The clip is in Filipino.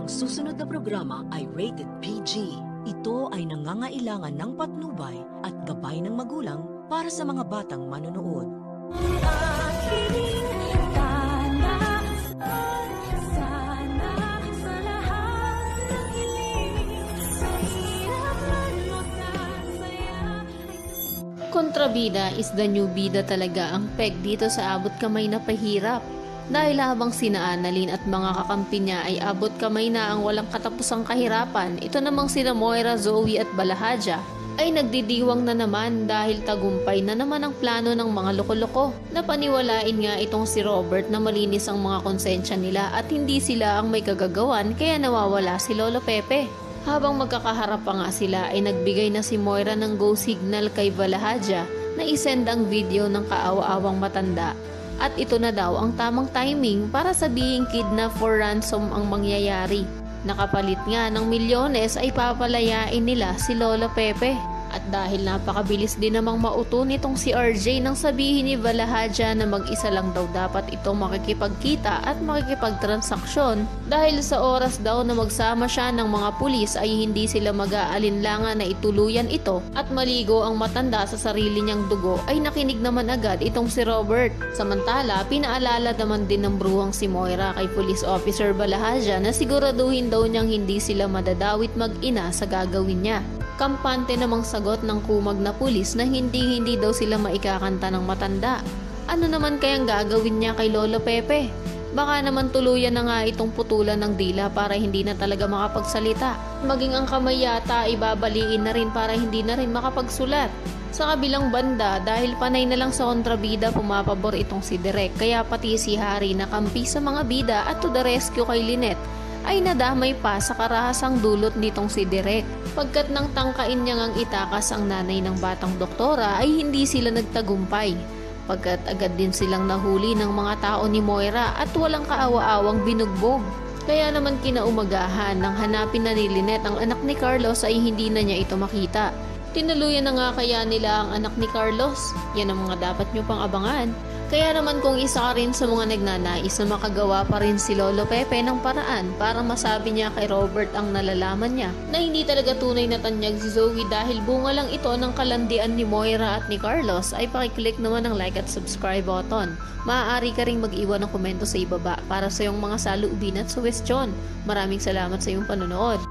Ang susunod na programa ay rated PG. Ito ay nangangailangan ng patnubay at gabay ng magulang para sa mga batang manonood. Kontrabida is the new bida talaga ang peg dito sa abot kamay na pahirap. Dahil habang sina Annalyn at mga kakampi niya ay abot kamay na ang walang katapusang kahirapan, ito namang sina Moira, Zoe at Balahadja ay nagdidiwang na naman dahil tagumpay na naman ang plano ng mga loko-loko. Napaniwalain nga itong si Robert na malinis ang mga konsensya nila at hindi sila ang may kagagawan kaya nawawala si Lolo Pepe. Habang magkakaharap pa nga sila ay nagbigay na si Moira ng go signal kay Balahadja na isend ang video ng kaawa-awang matanda. At ito na daw ang tamang timing para sabihing kidnap for ransom ang mangyayari. Nakapalit nga ng milyones ay papalayain nila si Lolo Pepe. At dahil napakabilis din namang mauto nitong si RJ nang sabihin ni Balahadja na mag-isa lang daw dapat itong makikipagkita at makikipagtransaksyon dahil sa oras daw na magsama siya ng mga pulis ay hindi sila mag-aalinlangan na ituluyan ito at maligo ang matanda sa sarili niyang dugo ay nakinig naman agad itong si Robert. Samantala, pinaalala naman din ng bruhang si Moira kay Police Officer Balahadja na siguraduhin daw niyang hindi sila madadawit mag-ina sa gagawin niya. Kampante namang sagot ng kumag na pulis na hindi daw sila maikakanta ng matanda. Ano naman kayang gagawin niya kay Lolo Pepe? Baka naman tuluyan na nga itong putulan ng dila para hindi na talaga makapagsalita. Maging ang kamay yata ay babaliin na rin para hindi na rin makapagsulat. Sa kabilang banda, dahil panay na lang sa kontrabida pumapabor itong si Direk, kaya pati si Harry na kampi sa mga bida at to the rescue kay Lynette ay nadamay pa sa karahasang dulot nitong si Direk. Pagkat nang tangkain niya ngang itakas ang nanay ng batang doktora ay hindi sila nagtagumpay. Pagkat agad din silang nahuli ng mga tao ni Moira at walang kaawa-awang binugbog. Kaya naman kinaumagahan nang hanapin na ni Lynette ang anak ni Carlos ay hindi na niya ito makita. Tinuluyan na nga kaya nila ang anak ni Carlos? Yan ang mga dapat nyo pang abangan. Kaya naman kung isa ka rin sa mga nagnanais na makagawa pa rin si Lolo Pepe ng paraan para masabi niya kay Robert ang nalalaman niya na hindi talaga tunay na tanyag si Zoe dahil bunga lang ito ng kalandian ni Moira at ni Carlos ay pakiclick naman ang like at subscribe button. Maaari ka ring mag-iwan ng komento sa ibaba para sa iyong mga saloobin at suwestyon. Maraming salamat sa iyong panonood.